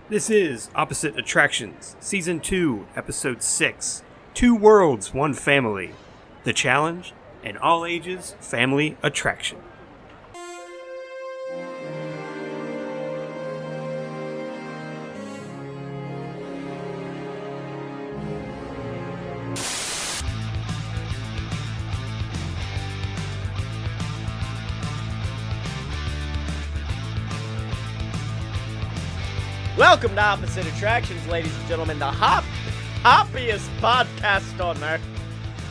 This is Opposite Attractions, Season 2, Episode 6. Two Worlds, One Family. The Challenge, an all-ages family attraction. Welcome to Opposite Attractions, ladies and gentlemen, the hoppiest podcast on earth.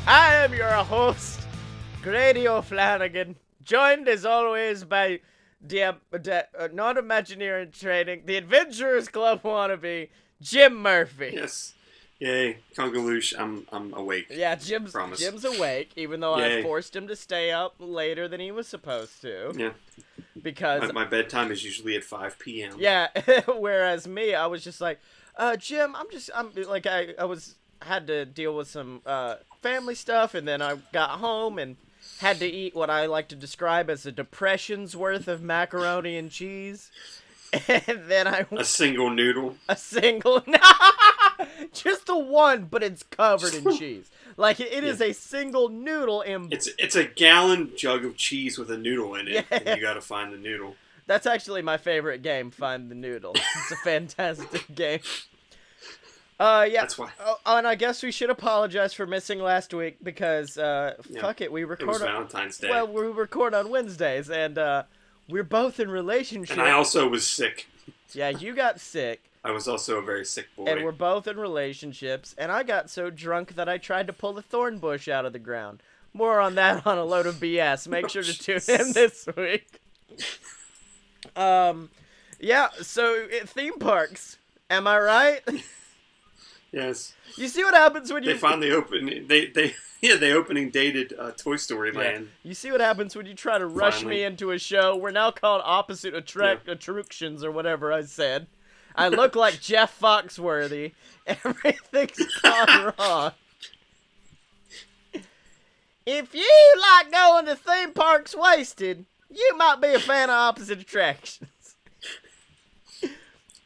I am your host, Grady O'Flanagan, joined as always by non-Imagineering training, the Adventurers Club wannabe, Jim Murphy. Yes. Yay. Congaloosh, I'm awake. Yeah, Jim's awake, even though Yay. I forced him to stay up later than he was supposed to. Yeah. Because my bedtime is usually at 5 p.m. Yeah, whereas me, I was just like, Jim, I had to deal with some family stuff, and then I got home and had to eat what I like to describe as a depression's worth of macaroni and cheese. And then a single noodle. Just the one, but it's covered in cheese. Like, it is a single noodle in... It's a gallon jug of cheese with a noodle in it, and you gotta find the noodle. That's actually my favorite game, Find the Noodle. It's a fantastic game. Yeah. That's why. Oh, and I guess we should apologize for missing last week, because, fuck it, we record... It was Valentine's Day. Well, we record on Wednesdays, and, we're both in relationships. And I also was sick. Yeah, you got sick. I was also a very sick boy. And we're both in relationships, and I got so drunk that I tried to pull the thorn bush out of the ground. More on that on A Load of BS. Make sure to tune in this week. Yeah, so theme parks. Am I right? Yes. You see what happens when you... They finally opened... They opening dated Toy Story Land. You see what happens when you try to rush me into a show. We're now called Opposite Attractions or whatever I said. I look like Jeff Foxworthy. Everything's gone wrong. If you like going to theme parks wasted, you might be a fan of Opposite Attractions.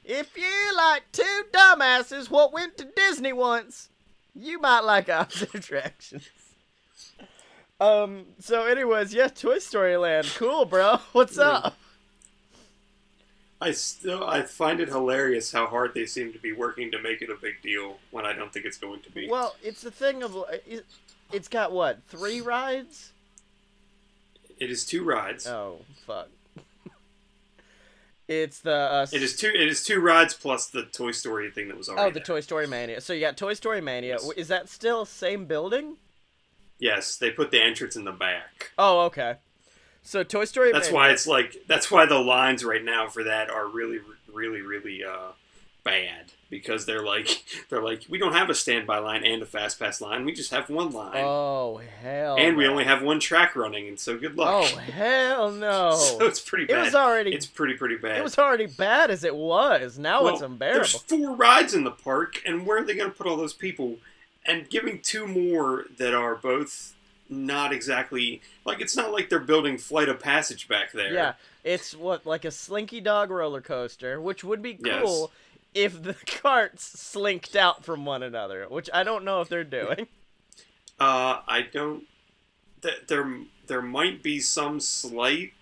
If you like two dumbasses what went to Disney once, you might like Opposite Attractions. So anyways, yeah, Toy Story Land. Cool, bro. What's up? I find it hilarious how hard they seem to be working to make it a big deal when I don't think it's going to be. Well, it's the thing of... It's got, what, 3 rides? It is 2 rides. Oh, fuck. It's the... It is two rides plus the Toy Story thing that was already the Toy Story Mania. So you got Toy Story Mania. Yes. Is that still same building? Yes, they put the entrance in the back. Oh, okay. So Toy Story Mania. That's why the lines right now for that are really, really, really bad. Because they're like, we don't have a standby line and a fast pass line. We just have one line. Oh, hell And we only have one track running, and so good luck. Oh, hell no. So it's pretty bad. It's pretty bad. It was already bad as it was. Now it's unbearable. There's 4 rides in the park, and where are they going to put all those people? And giving 2 more that are both not exactly... Like, it's not like they're building Flight of Passage back there. Yeah, it's like a Slinky Dog roller coaster, which would be cool... Yes. If the carts slinked out from one another, which I don't know if they're doing. I don't... There might be some slight...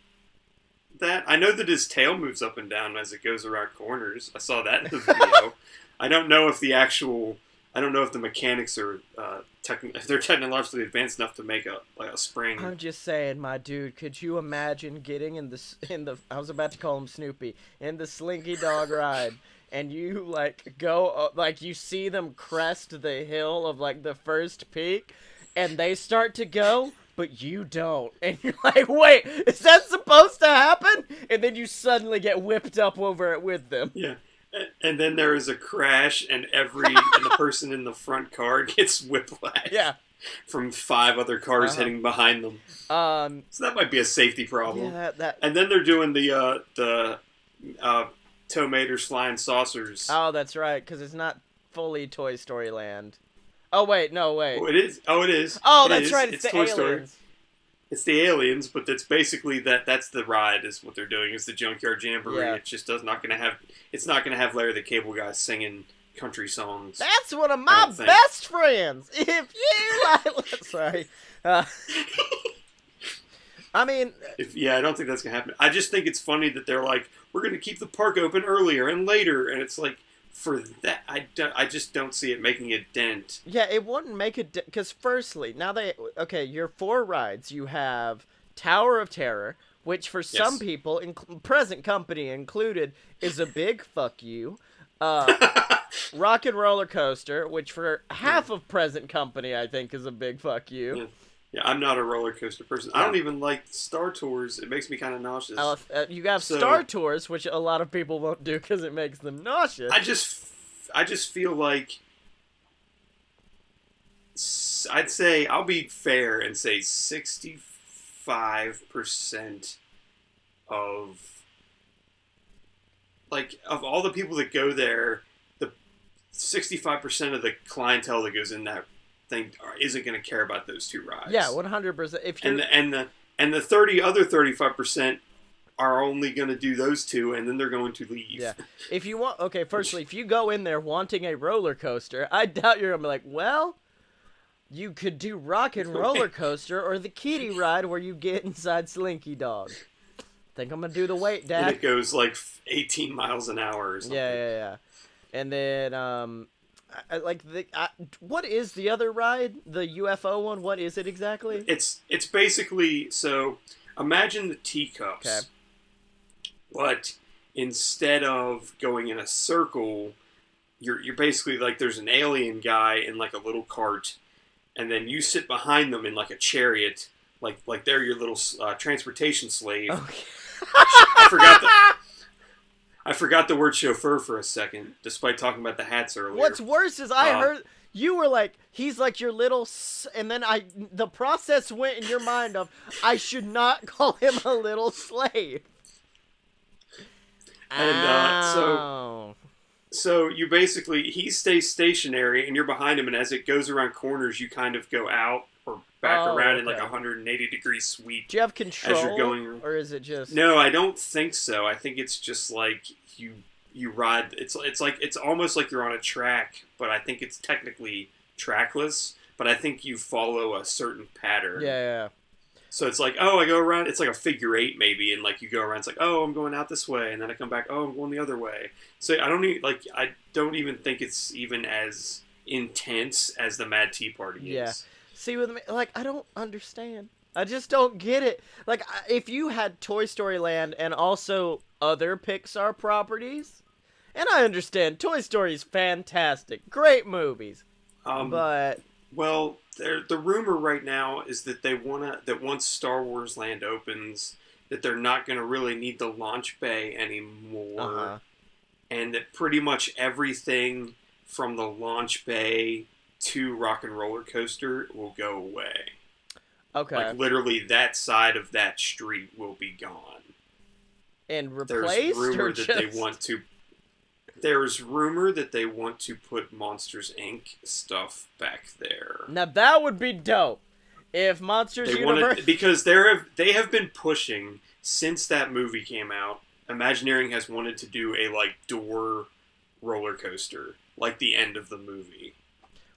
that. I know that his tail moves up and down as it goes around corners. I saw that in the video. I don't know if the actual... I don't know if the mechanics are if they're technologically advanced enough to make a spring. I'm just saying, my dude, could you imagine getting in the I was about to call him Snoopy, in the Slinky Dog ride, and you go you see them crest the hill of the first peak, and they start to go, but you don't, and you're like, wait, is that supposed to happen? And then you suddenly get whipped up over it with them. Yeah. And then there is a crash, and the person in the front car gets whiplash. Yeah. From 5 other cars hitting behind them. So that might be a safety problem. Yeah, And then they're doing the Tomaters Flying Saucers. Oh, that's right, because it's not fully Toy Story Land. Oh, wait, no, wait. Oh, it is. Oh, it is. Oh, it that's is. right, it's the Toy aliens. Story. It's the aliens, but it's basically that's the ride is what they're doing. Is the Junkyard Jamboree. Yeah. It just does not going to have. It's not going to have Larry the Cable Guy singing country songs. That's one of my best friends. If you like, sorry. I mean, I don't think that's going to happen. I just think it's funny that they're like, we're going to keep the park open earlier and later, and it's like, for that, I just don't see it making a dent. Yeah, it wouldn't make a dent, because firstly, your 4 rides, you have Tower of Terror, which for some people, present company included, is a big fuck you. Rock and Roller Coaster, which for half of present company, I think, is a big fuck you. Yeah, I'm not a roller coaster person. I don't even like Star Tours. It makes me kind of nauseous. You have Star Tours, which a lot of people won't do because it makes them nauseous. I just feel like I'd say I'll be fair and say 65% of all the people that go there, the 65% of the clientele that goes in that thing isn't going to care about those 2 rides. Yeah, 100%. If you're... and the 35% are only going to do those 2, and then they're going to leave. Yeah. If you want, firstly, if you go in there wanting a roller coaster, I doubt you're going to be like, well, you could do Rock and Roller Coaster or the kiddie ride where you get inside Slinky Dog. Think I'm going to do the wait, Dad. And it goes like 18 miles an hour or something. Yeah. And then, what is the other ride? The UFO one? What is it exactly? It's basically, so imagine the teacups. Okay. But instead of going in a circle, you're basically like there's an alien guy in like a little cart, and then you sit behind them in like a chariot, like they're your little transportation slave. Okay. I forgot the word chauffeur for a second, despite talking about the hats earlier. What's worse is I heard you were like, he's like your little, and then the process went in your mind of, I should not call him a little slave. And so you basically, he stays stationary, and you're behind him, and as it goes around corners, you kind of go out or back around in like a 180-degree sweep. Do you have control, as you're going, or is it just... No, I don't think so. I think it's just like you ride. It's almost like you're on a track, but I think it's technically trackless. But I think you follow a certain pattern. Yeah. So it's like, I go around. It's like a figure 8 maybe, and like you go around. It's like, I'm going out this way, and then I come back. I'm going the other way. So I don't even think it's even as intense as the Mad Tea Party is. Yeah. See, with me, I don't understand. I just don't get it. Like, if you had Toy Story Land and also other Pixar properties, and I understand Toy Story is fantastic, great movies, but well, the rumor right now is that that once Star Wars Land opens, that they're not going to really need the launch bay anymore, and that pretty much everything from the launch bay to Rock and Roller Coaster will go away. Okay. Like literally that side of that street will be gone. And replaced, There's rumor or that just... they want to. There's rumor that they want to put Monsters Inc. stuff back there. Now that would be dope. If Monsters Universe... because they have been pushing since that movie came out. Imagineering has wanted to do a door roller coaster, like the end of the movie.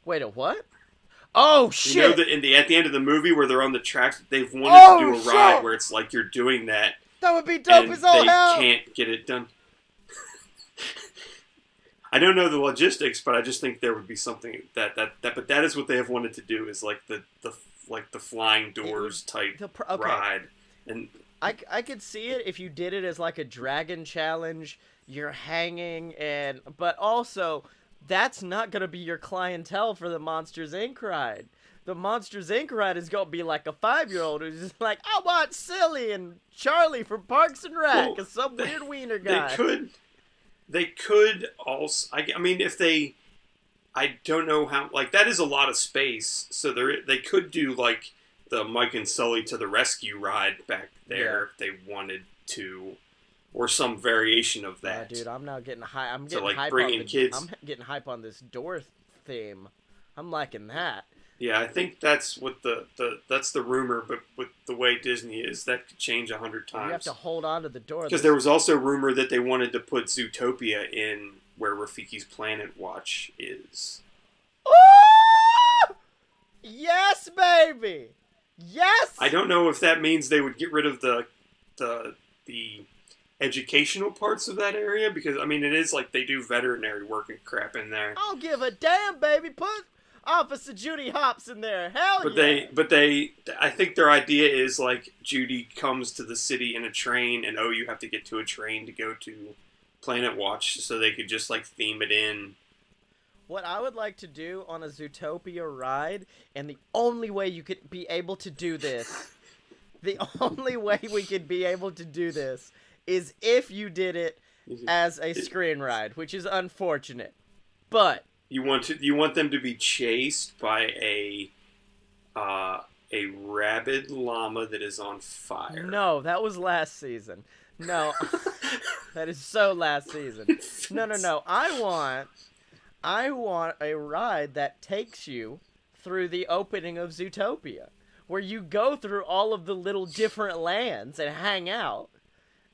Wait, a what? Oh shit! You know that at the end of the movie where they're on the tracks, they've wanted to do a ride where it's like you're doing that. That would be dope as all hell. They can't get it done. I don't know the logistics, but I just think there would be something but that is what they have wanted to do is like the flying doors type ride. And I could see it if you did it as like a dragon challenge. You're hanging but also that's not gonna be your clientele for the Monsters Inc. ride. The Monsters Inc. ride is gonna be like a 5-year-old who's just like, I want Silly and Charlie from Parks and Rec, some weird wiener guy. They could also. I mean, if they, I don't know how. That is a lot of space. So they could do the Mike and Sully to the rescue ride back there if they wanted to, or some variation of that. Dude, I'm now getting high. I'm getting hype bringing kids. I'm getting hype on this door theme. I'm liking that. Yeah, I think that's what that's the rumor, but with the way Disney is, that could change 100 times. You have to hold on to the door. Because there was also rumor that they wanted to put Zootopia in where Rafiki's Planet Watch is. Oh! Yes, baby! Yes! I don't know if that means they would get rid of the educational parts of that area, because, I mean, it is like they do veterinary work and crap in there. I'll give a damn, baby. Put Officer Judy Hopps in there. Hell yeah. But I think their idea is like Judy comes to the city in a train, and you have to get to a train to go to Planet Watch, so they could just like theme it in. What I would like to do on a Zootopia ride, and the only way you could be able to do this, the only way we could be able to do this is if you did it as a screen ride, which is unfortunate. But you want them to be chased by a rabid llama that is on fire. No, that was last season. No, that is so last season. No. I want a ride that takes you through the opening of Zootopia, where you go through all of the little different lands and hang out.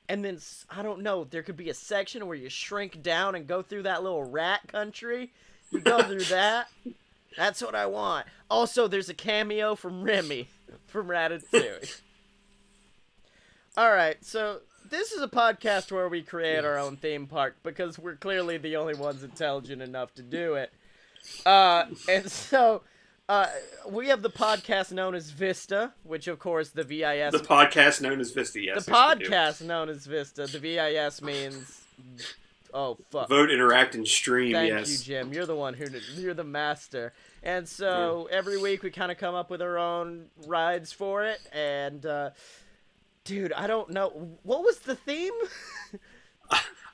And then, I don't know, there could be a section where you shrink down and go through that little rat country. You go through that. That's what I want. Also, there's a cameo from Remy from Ratatouille. All right, so this is a podcast where we create our own theme park because we're clearly the only ones intelligent enough to do it. And so we have the podcast known as Vista, which of course the VIS... The podcast known as Vista, yes. The podcast known as Vista. The VIS means... Oh, fuck. Vote, interact, and stream, Thank yes. you, Jim. You're the one you're the master. And so every week we kind of come up with our own rides for it. And, dude, I don't know. What was the theme?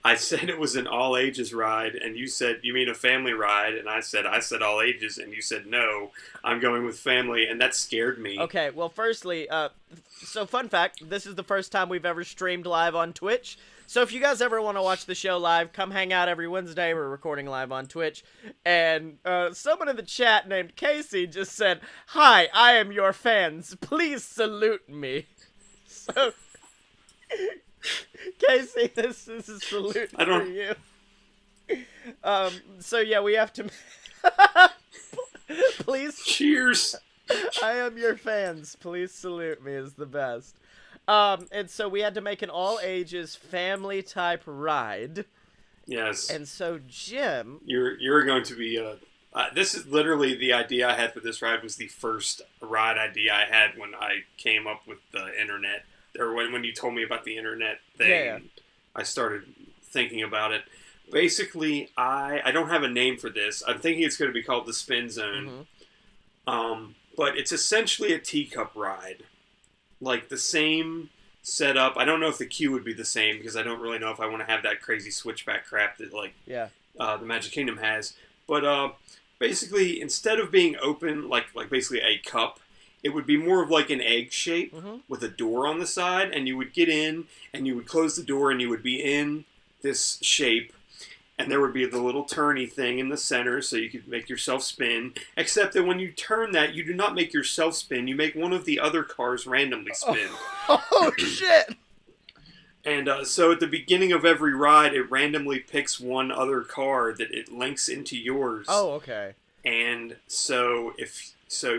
I said it was an all ages ride, and you said, you mean a family ride? And I said all ages, and you said no, I'm going with family, and that scared me. Okay, well, firstly, so fun fact, this is the first time we've ever streamed live on Twitch. So if you guys ever want to watch the show live, come hang out every Wednesday. We're recording live on Twitch. And someone in the chat named Casey just said, "Hi, I am your fans. Please salute me." So, Casey, this is a salute for you. So yeah, we have to... Please... Cheers! I am your fans. Please salute me is the best. And so we had to make an all-ages family-type ride. Yes. And so, Jim... You're going to be... this is literally the idea I had for this ride was the first ride idea I had when I came up with the internet. Or when you told me about the internet thing. Yeah. I started thinking about it. Basically, I don't have a name for this. I'm thinking it's going to be called the Spin Zone. Mm-hmm. But it's essentially a teacup ride. Like the same setup. I don't know if the queue would be the same because I don't really know if I want to have that crazy switchback crap that the Magic Kingdom has. But basically, instead of being open like basically a cup, it would be more of like an egg shape with a door on the side, and you would get in and you would close the door and you would be in this shape. And there would be the little turny thing in the center so you could make yourself spin. Except that when you turn that, you do not make yourself spin. You make one of the other cars randomly spin. Oh shit! And so at the beginning of every ride, it randomly picks one other car that it links into yours. Oh, okay. And so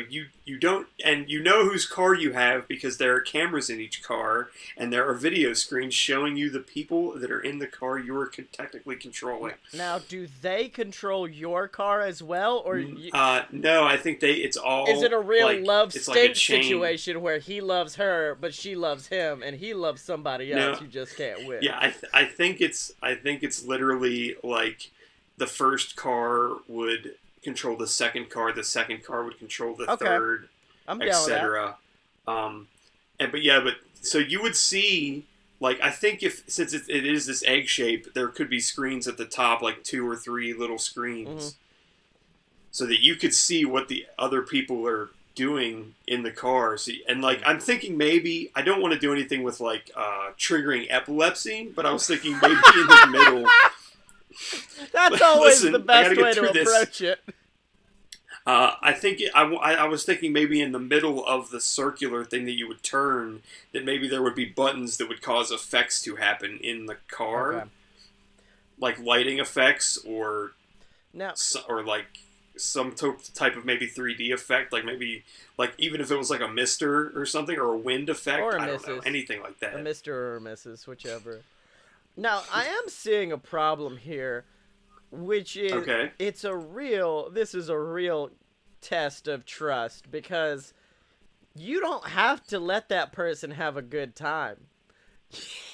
you don't, and you know whose car you have because there are cameras in each car, and there are video screens showing you the people that are in the car you are technically controlling. Now, do they control your car as well, or no? I think it's all. Is it a real love stink situation where he loves her, but she loves him, and he loves somebody else? You just can't win. Yeah, I think it's literally like the first car would control the second car would control the third, etc. But so you would see, like, I think since it is this egg shape, there could be screens at the top, like 2 or 3 little screens, so that you could see what the other people are doing in the car. And like, I'm thinking maybe I don't want to do anything with like triggering epilepsy, but I was thinking maybe in the middle. That's always the best way to approach it. I think I was thinking maybe in the middle of the circular thing that you would turn, that maybe there would be buttons that would cause effects to happen in the car, Okay. like lighting effects Now, or like some type of maybe 3D effect, like maybe like even if it was like a mister or something or a wind effect, or a I don't know, missus. anything like that. A Mr. or a Mrs., whichever. Now, I am seeing a problem here, which is Okay. this is a real test of trust, because you don't have to let that person have a good time.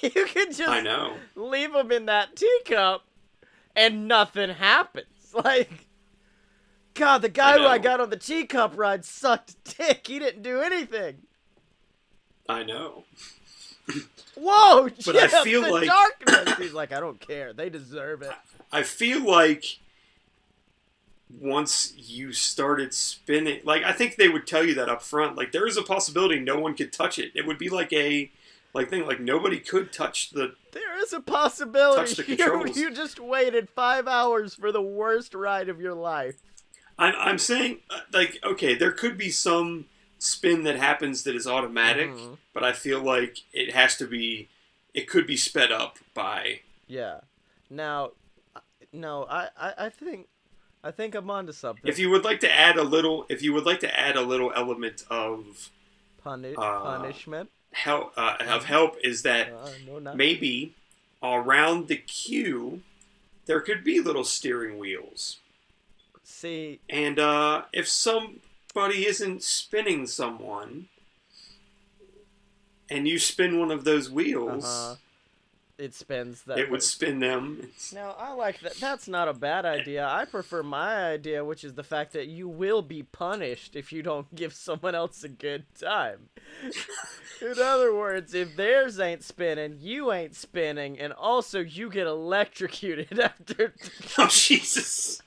You can I just know. leave them in that teacup and nothing happens. Like, God, the guy who I know. got on the teacup ride sucked dick. He didn't do anything. I know. Whoa, But I Jim, feel the like darkness. He's like, I don't care. They deserve it. I feel like once you started spinning, like I think they would tell you that up front. Like there is a possibility no one could touch it. It would be like a thing like nobody could touch the. There is a possibility Touch the controls. you just waited 5 hours for the worst ride of your life. I'm saying like okay, there could be some spin that happens that is automatic, but I feel like it has to be. It could be sped up by. Yeah. Now, no, I think I'm onto something. If you would like to add a little, element of Punishment. help is that No, not maybe around the queue there could be little steering wheels. See, And if somebody isn't spinning someone, and you spin one of those wheels, it spins that. it would spin them. Now, I like that. That's not a bad idea. I prefer my idea, which is the fact that you will be punished if you don't give someone else a good time. In other words, if theirs ain't spinning, you ain't spinning, and also you get electrocuted after. Oh, Jesus.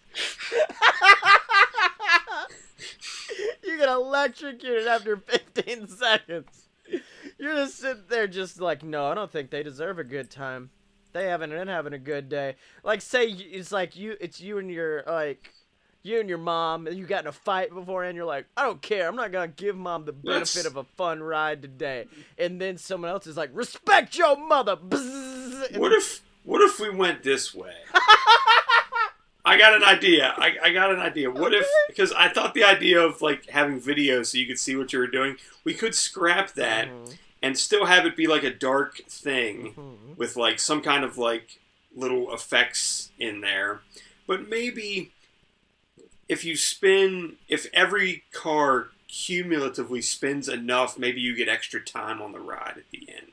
You get electrocuted after 15 seconds. You're just sitting there just like, no, I don't think they deserve a good time. They haven't been having a good day. Like, say it's like it's you and your mom, and you got in a fight before, and you're like, I don't care. I'm not going to give mom the benefit of a fun ride today. And then someone else is like, respect your mother. What if we went this way? I got an idea. I got an idea. What if, because I thought the idea of like having video so you could see what you were doing, we could scrap that and still have it be like a dark thing with like some kind of like little effects in there. But maybe if every car cumulatively spins enough, maybe you get extra time on the ride at the end.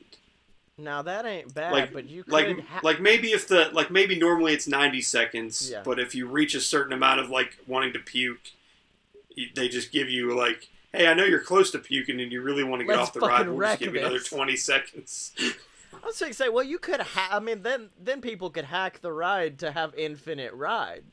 Now that ain't bad, but you could maybe normally it's 90 seconds, Yeah. but if you reach a certain amount of like wanting to puke, they just give you like, hey, I know you're close to puking and you really want to get Let's off the ride. fucking We'll just wreck give you another this. 20 seconds. I was going to say, well, you could then people could hack the ride to have infinite ride.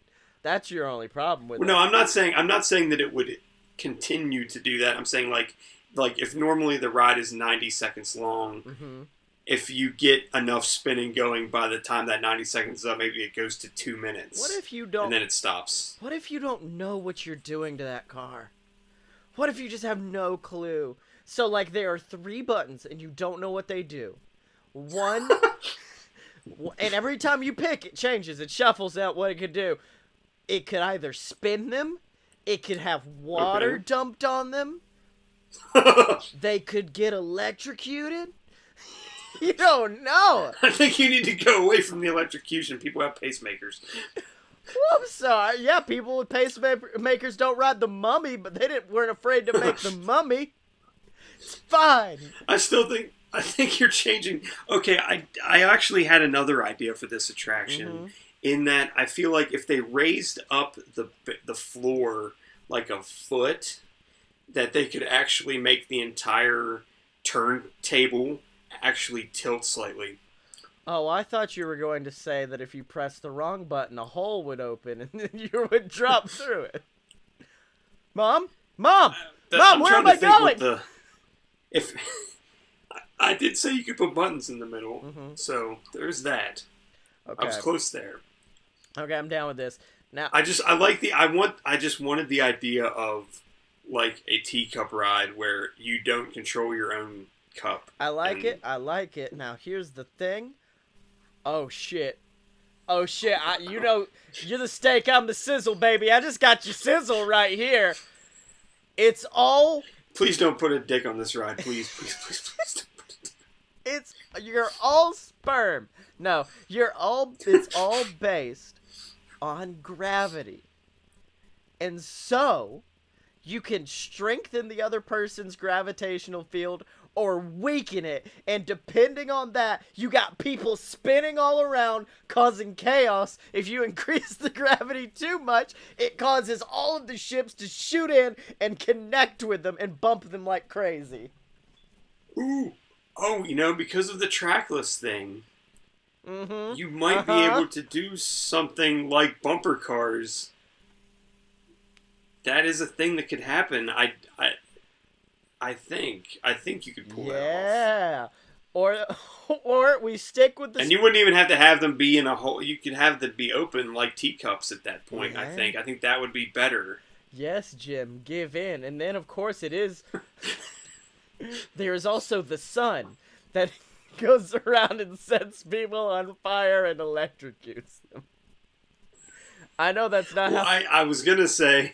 That's your only problem with it. No, I'm not saying that it would continue to do that. I'm saying like if normally the ride is 90 seconds long, if you get enough spinning going by the time that 90 seconds is up, maybe it goes to 2 minutes. What if you don't? And then it stops. What if you don't know what you're doing to that car? What if you just have no clue? So, like, there are 3 buttons, and you don't know what they do. One, and every time you pick, it changes. It shuffles out what it could do. It could either spin them, it could have water dumped on them, they could get electrocuted. You don't know. I think you need to go away from the electrocution. People have pacemakers. Well, I'm sorry. Yeah, people with pacemakers don't ride the Mummy, but they weren't afraid to make the Mummy. It's fine. I think you're changing. Okay, I actually had another idea for this attraction. In that I feel like if they raised up the floor like a foot, that they could actually make the entire turntable actually tilt slightly. Oh, I thought you were going to say that if you pressed the wrong button, a hole would open and then you would drop through it. Mom, Mom, where am I going? If I did say you could put buttons in the middle, so there's that. Okay. I was close there. Okay, I'm down with this. Now, I just wanted the idea of like a teacup ride where you don't control your own cup. I like it. I like it. Now, here's the thing. Oh, shit. Oh, shit. You're the steak, I'm the sizzle, baby. I just got your sizzle right here. It's all... Please don't put a dick on this ride. Please, please, please, please don't put a dick. You're all sperm. No, it's all based on gravity. And so, you can strengthen the other person's gravitational field or weaken it. And depending on that, you got people spinning all around, causing chaos. If you increase the gravity too much, it causes all of the ships to shoot in and connect with them and bump them like crazy. Ooh. Oh, because of the trackless thing, you might be able to do something like bumper cars. That is a thing that could happen. I think you could pull that off. Yeah. Or we stick with the... And you wouldn't even have to have them be in a hole. You could have them be open like teacups at that point, Yeah. I think. I think that would be better. Yes, Jim, give in. And then, of course, it is... There is also the sun that goes around and sets people on fire and electrocutes them. I know that's not Well, how... I was gonna say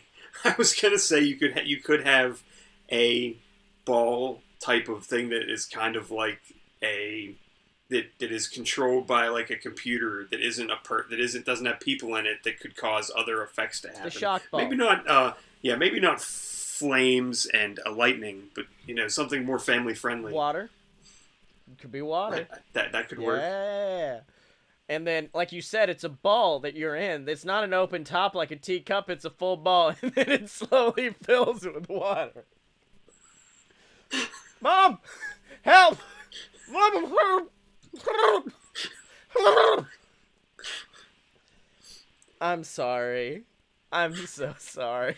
you could have a ball type of thing that is kind of like that is controlled by like a computer that doesn't have people in it that could cause other effects to happen. The shock ball. Maybe not flames and a lightning, but something more family friendly. Water. It could be water. That could work. Yeah. And then, like you said, it's a ball that you're in. It's not an open top like a teacup. It's a full ball, and then it slowly fills with water. Mom! Help! Mom! Help! I'm sorry. I'm so sorry.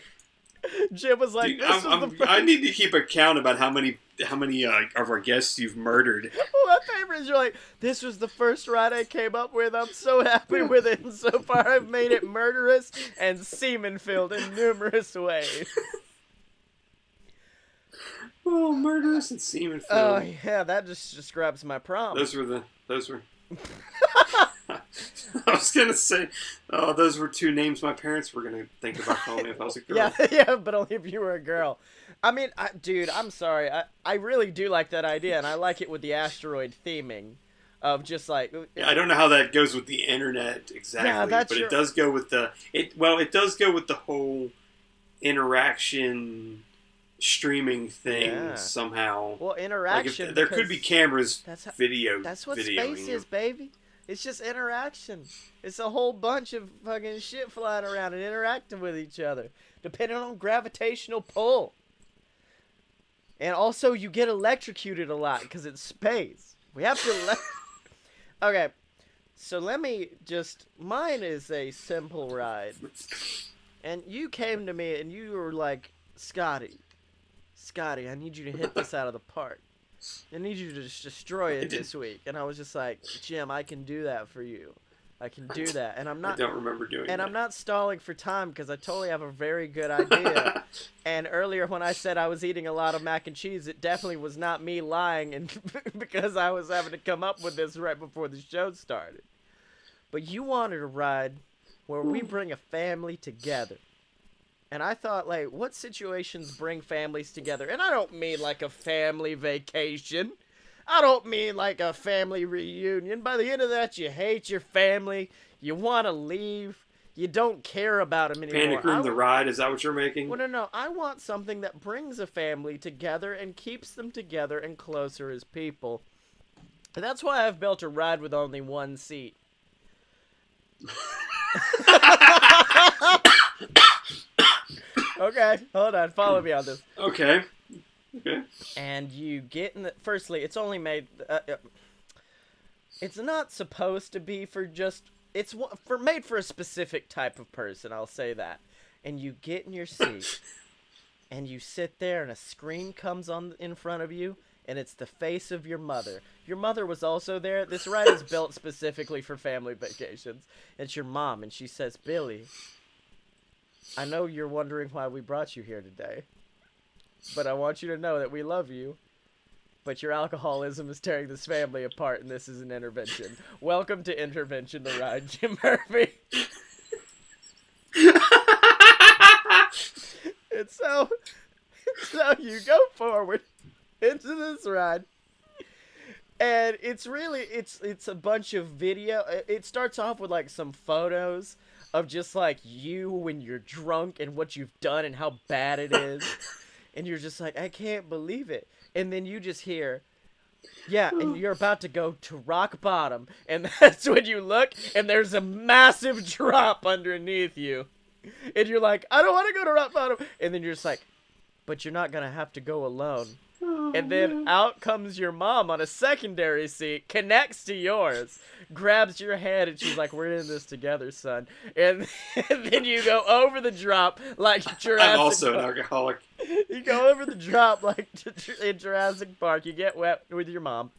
Jim was like, Dude, I need to keep a count about how many of our guests you've murdered. My favorite is you're like, this was the first ride I came up with. I'm so happy with it. And so far I've made it murderous and semen-filled in numerous ways. Oh, murderous and semen-filled. Oh, yeah, that just describes my prom. Those were I was gonna say, those were two names my parents were gonna think about calling me if I was a girl. Yeah, but only if you were a girl. I mean, dude, I'm sorry. I really do like that idea, and I like it with the asteroid theming of just like... Yeah, I don't know how that goes with the internet exactly, but it does go with it does go with the whole streaming thing somehow. Well, interaction. Like there could be cameras, that's what videoing space is, baby. It's just interaction. It's a whole bunch of fucking shit flying around and interacting with each other, depending on gravitational pull. And also, you get electrocuted a lot because it's space. We have to... Okay, so let me just... Mine is a simple ride. And you came to me and you were like, Scotty, I need you to hit this out of the park. I need you to just destroy it this week. And I was just like, Jim, I can do that for you. I can do that. And I'm not... I don't remember doing that. And I'm not stalling for time because I totally have a very good idea. And earlier when I said I was eating a lot of mac and cheese, it definitely was not me lying and because I was having to come up with this right before the show started. But you wanted a ride where we bring a family together. And I thought, like, what situations bring families together? And I don't mean like a family vacation. I don't mean like a family reunion. By the end of that, you hate your family. You want to leave. You don't care about them anymore. Panic Room the Ride, is that what you're making? Well, no. I want something that brings a family together and keeps them together and closer as people. And that's why I've built a ride with only one seat. Okay, hold on. Follow me on this. Okay. And you get in the... Firstly, it's only made... it's not supposed to be for just... It's made for a specific type of person, I'll say that. And you get in your seat, and you sit there, and a screen comes on in front of you, and it's the face of your mother. Your mother was also there. This ride is built specifically for family vacations. It's your mom, and she says, Billy, I know you're wondering why we brought you here today, but I want you to know that we love you, but your alcoholism is tearing this family apart, and this is an intervention. Welcome to Intervention the Ride, Jim Murphy. And so you go forward into this ride, and it's a bunch of video. It starts off with like some photos of just like you when you're drunk and what you've done and how bad it is, and you're just like, I can't believe it. And then you just hear, yeah, and you're about to go to rock bottom, and that's when you look and there's a massive drop underneath you. And you're like, I don't want to go to rock bottom. And then you're just like, but you're not going to have to go alone. And then out comes your mom on a secondary seat, connects to yours, grabs your hand, and she's like, we're in this together, son. And then you go over the drop like Jurassic I'm also Park. an alcoholic. You go over the drop like in Jurassic Park. You get wet with your mom.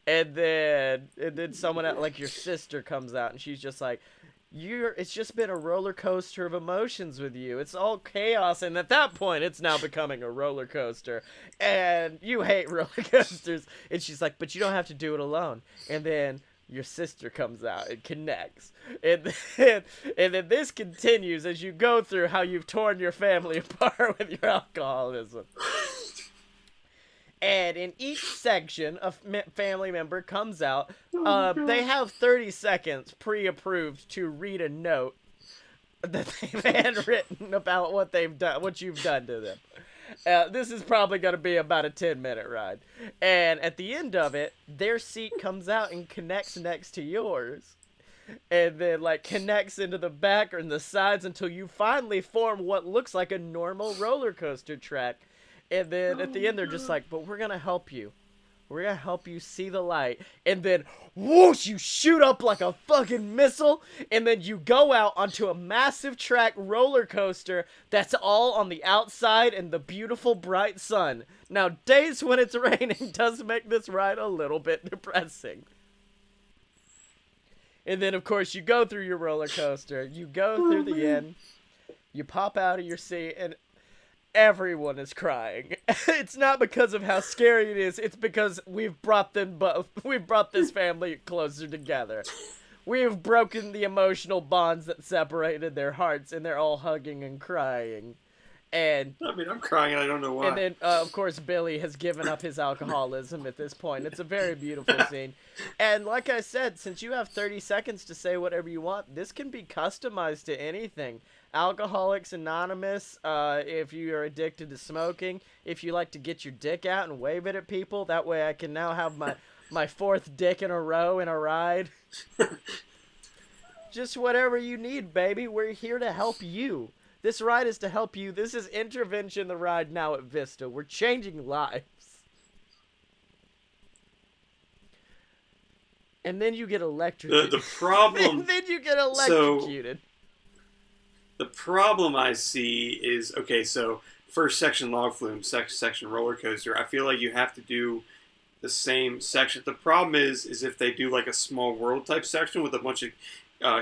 And then someone else, like your sister, comes out, and she's just like, it's just been a roller coaster of emotions with you. It's all chaos, and at that point, it's now becoming a roller coaster. And you hate roller coasters. And she's like, but you don't have to do it alone. And then your sister comes out and connects. And then this continues as you go through how you've torn your family apart with your alcoholism. And in each section, a family member comes out. They have 30 seconds pre-approved to read a note that they've handwritten about what they've done, what you've done to them. This is probably going to be about a 10-minute ride. And at the end of it, their seat comes out and connects next to yours. And then, like, connects into the back or in the sides until you finally form what looks like a normal roller coaster track. And then at the end, they're just like, but we're going to help you. We're going to help you see the light. And then, whoosh, you shoot up like a fucking missile. And then you go out onto a massive track roller coaster that's all on the outside and the beautiful bright sun. Now, days when it's raining does make this ride a little bit depressing. And then, of course, you go through your roller coaster. You go through the end. You pop out of your seat, and everyone is crying. It's not because of how scary it is. It's because we've brought this family closer together. We have broken the emotional bonds that separated their hearts, and they're all hugging and crying. And I mean, I'm crying and I don't know why. And then, of course, Billy has given up his alcoholism at this point. It's a very beautiful scene. And like I said, since you have 30 seconds to say whatever you want, this can be customized to anything. Alcoholics Anonymous, if you are addicted to smoking, if you like to get your dick out and wave it at people, that way I can now have my fourth dick in a row in a ride. Just whatever you need, baby. We're here to help you. This ride is to help you. This is Intervention the Ride now at Vista. We're changing lives. And then you get electrocuted. The problem... And then you get electrocuted. The problem I see is, okay, so first section log flume, section roller coaster. I feel like you have to do the same section. The problem is if they do like a small world type section with a bunch of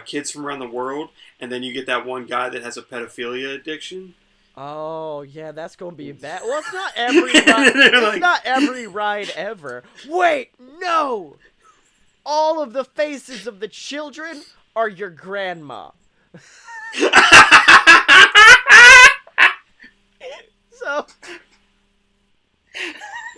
kids from around the world, and then you get that one guy that has a pedophilia addiction. Oh, yeah, that's going to be bad. Well, it's not every ride. It's not every ride ever. Wait, no! All of the faces of the children are your grandma. So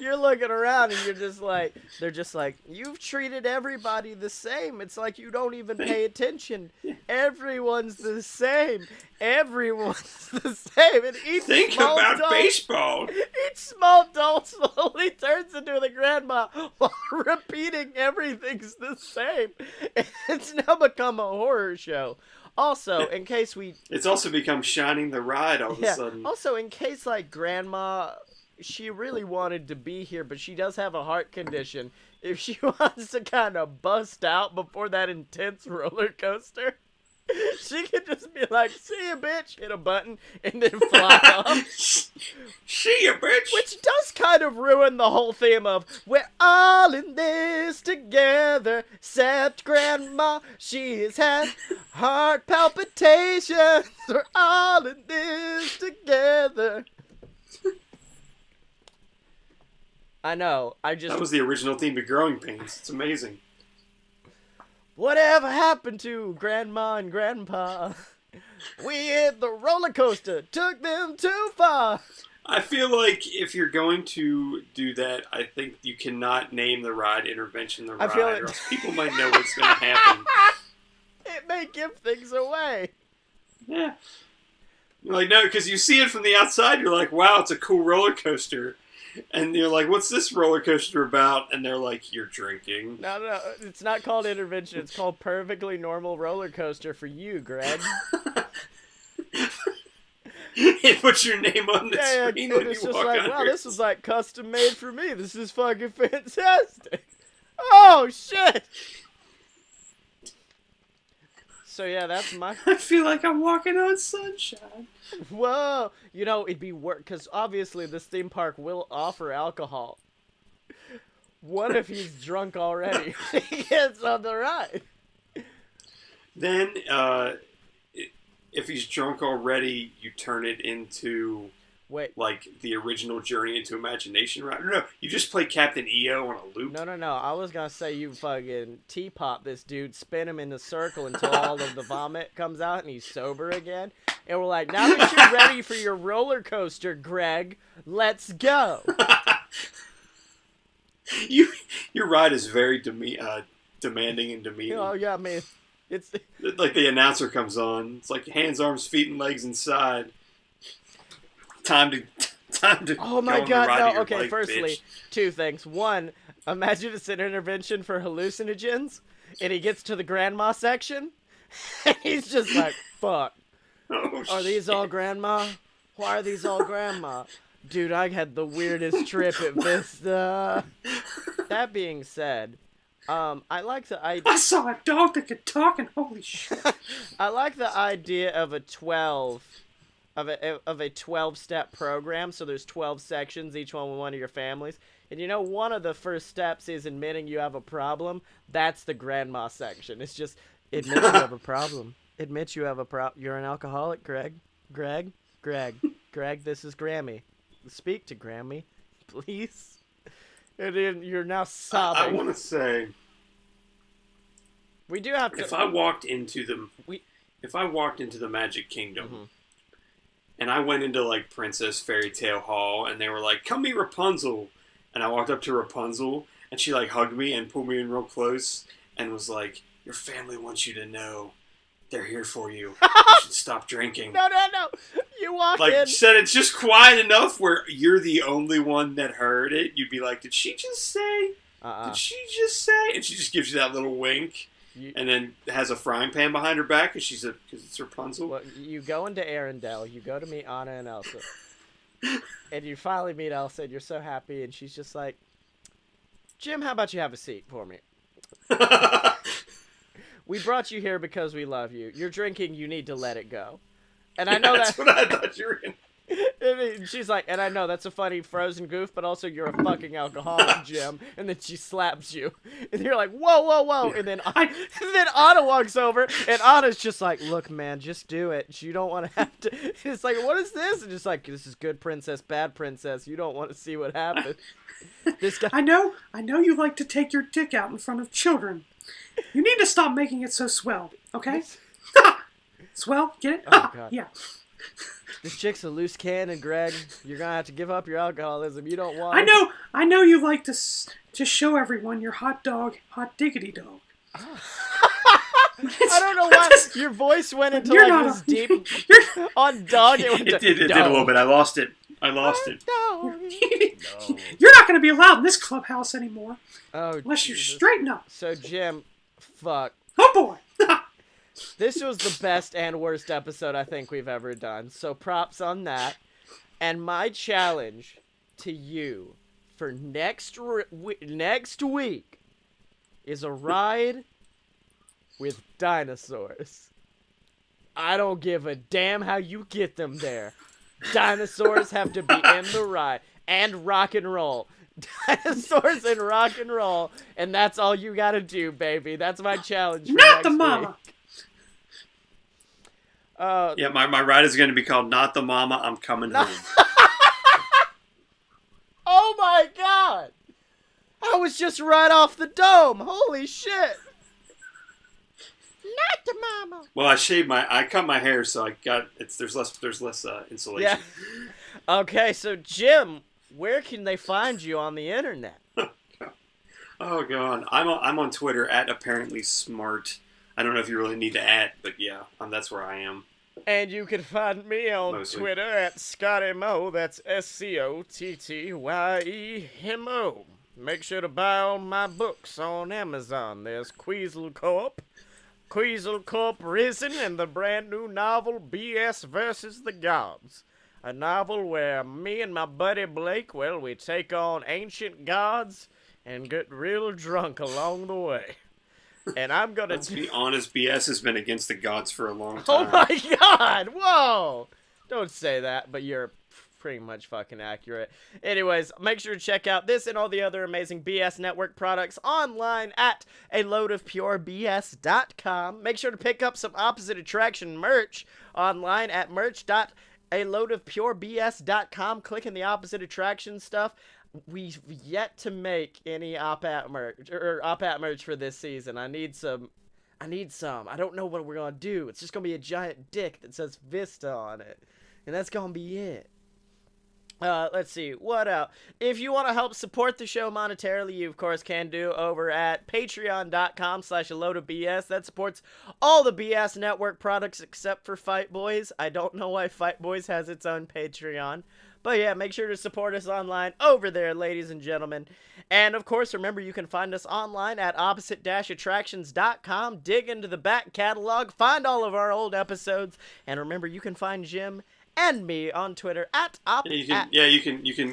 you're looking around and they're just like, you've treated everybody the same. It's like you don't even pay attention. Everyone's the same. Everyone's the same. And Think about baseball. Each small adult slowly turns into the grandma while repeating everything's the same. It's now become a horror show. Also, in case It's also become Shining the Ride all of a sudden. Also, in case, like, Grandma, she really wanted to be here, but she does have a heart condition. If she wants to kind of bust out before that intense roller coaster, She could just be like, "See ya, bitch," hit a button, and then fly off. See ya, bitch. Which does kind of ruin the whole theme of we're all in this together, except Grandma. She's had heart palpitations. We're all in this together. I know. That was the original theme to Growing Pains. It's amazing. Whatever happened to Grandma and Grandpa? We hit the roller coaster, took them too far. I feel like if you're going to do that, I think you cannot name the ride Intervention the Ride, or else people might know what's going to happen. It may give things away. Yeah. You're like, no, because you see it from the outside, you're like, wow, it's a cool roller coaster. And you're like, what's this roller coaster about? And they're like, you're drinking. No. It's not called Intervention. It's called Perfectly Normal Roller Coaster for you, Greg. It puts your name on the screen when it's you just walk like, under. wow, this is like custom made for me. This is fucking fantastic. Oh, shit. So, yeah, that's my... I feel like I'm walking on sunshine. Whoa. You know, it'd be work because obviously this theme park will offer alcohol. What if he's drunk already when he gets on the ride? Then, if he's drunk already, you turn it into... Wait. Like the original Journey into Imagination ride. No, you just play Captain EO on a loop. No. I was gonna say you fucking teapot this dude, spin him in a circle until all of the vomit comes out and he's sober again. And we're like, now that you're ready for your roller coaster, Greg, let's go. Your ride is very demanding and demeaning. Oh yeah, man. It's like the announcer comes on. It's like hands, arms, feet, and legs inside. Time to. Oh my go god! on the ride No. of your Okay. life, Firstly, bitch. two things. One, imagine it's an intervention for hallucinogens, and he gets to the grandma section, and he's just like, "Fuck, Oh, are these shit. all grandma? Why are these all grandma?" Dude, I had the weirdest trip at Vista. That being said, I like the idea. I saw a dog that could talk, and holy shit! I like the idea of a 12-step program. So there's 12 sections, each one with one of your families. And you know, one of the first steps is admitting you have a problem. That's the grandma section. It's just admit you have a problem. Admit you have a problem. You're an alcoholic, Greg. Greg. This is Grammy. Speak to Grammy, please. And then you're now sobbing. I want to say, we do have to. if I walked into the Magic Kingdom, Mhm. and I went into like Princess Fairy Tale Hall, and they were like, "Come meet Rapunzel," and I walked up to Rapunzel, and she like hugged me and pulled me in real close, and was like, "Your family wants you to know they're here for you. You should stop drinking." No. You walk Like, in. she said it's just quiet enough where you're the only one that heard it. You'd be like, "Did she just say? Did she just say?" And she just gives you that little wink, and then has a frying pan behind her back because it's Rapunzel. Well, you go into Arendelle, you go to meet Anna and Elsa, and you finally meet Elsa, and you're so happy, and she's just like, "Jim, how about you have a seat for me? We brought you here because we love you. You're drinking, you need to let it go." And I know That's what I thought you were in. And she's like, and I know that's a funny Frozen goof, but also you're a fucking alcoholic, Jim. And then she slaps you, and you're like, whoa. And then Anna walks over, and Anna's just like, "Look, man, just do it. You don't want to have to." And it's like, "What is this?" And just like, "This is good princess, bad princess. You don't want to see what happens." This guy. I know you like to take your dick out in front of children. You need to stop making it so swell, okay? Swell, get it? Oh, God. Yeah. This chick's a loose cannon, Greg. You're gonna have to give up your alcoholism. You don't want. I know you like to show everyone your hot diggity dog. I don't know why your voice went into like this deep on dog. It did a little bit. I lost it. No. You're not going to be allowed in this clubhouse anymore. Oh, unless you Jesus. straighten up. So Jim, fuck. Oh boy. This was the best and worst episode I think we've ever done. So props on that. And my challenge to you for next week is a ride with dinosaurs. I don't give a damn how you get them there. Dinosaurs have to be in the ride. And rock and roll. Dinosaurs and rock and roll. And that's all you gotta do, baby. That's my challenge for Not next the mama. week. Yeah, my ride is going to be called Not the Mama, I'm Coming Home. Oh my god! I was just right off the dome. Holy shit! Not the mama. Well, I cut my hair, so there's less insulation. Yeah. Okay, so Jim, where can they find you on the internet? Oh god, I'm on Twitter at apparently smart. I don't know if you really need to add, but yeah, that's where I am. And you can find me on Mostly. Twitter at Scottye. That's SCOTTYEMO. Make sure to buy all my books on Amazon. There's Queasel Corp, Risen, and the brand new novel BS vs. the Gods. A novel where me and my buddy Blake, well, we take on ancient gods and get real drunk along the way. And I'm gonna. Let's be honest, BS has been against the gods for a long time. Oh my god! Whoa! Don't say that, but you're pretty much fucking accurate. Anyways, make sure to check out this and all the other amazing BS Network products online at aloadofpurebs.com. Make sure to pick up some Opposite Attraction merch online at merch.aloadofpurebs.com. Click in the Opposite Attraction stuff. We've yet to make any OPAT merch for this season. I need some. I don't know what we're gonna do. It's just gonna be a giant dick that says Vista on it, and that's gonna be it. Let's see, what else? If you want to help support the show monetarily, you of course can do over at patreon.com/aloadofbs. That supports all the BS Network products except for Fight Boys. I don't know why Fight Boys has its own Patreon. But yeah, make sure to support us online over there, ladies and gentlemen. And of course, remember, you can find us online at opposite-attractions.com. Dig into the back catalog, find all of our old episodes. And remember, you can find Jim and me on Twitter at you can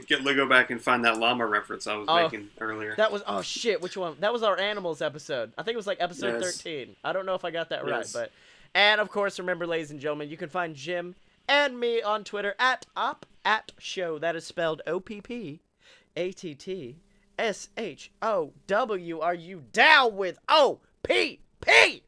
go back and find that llama reference I was making earlier. That was, oh shit, which one? That was our animals episode. I think it was like episode 13. I don't know if I got that right, but. And of course, remember, ladies and gentlemen, you can find Jim and me on Twitter at OpAtShow. That is spelled OPPATTSHOW. Are you down with OPP?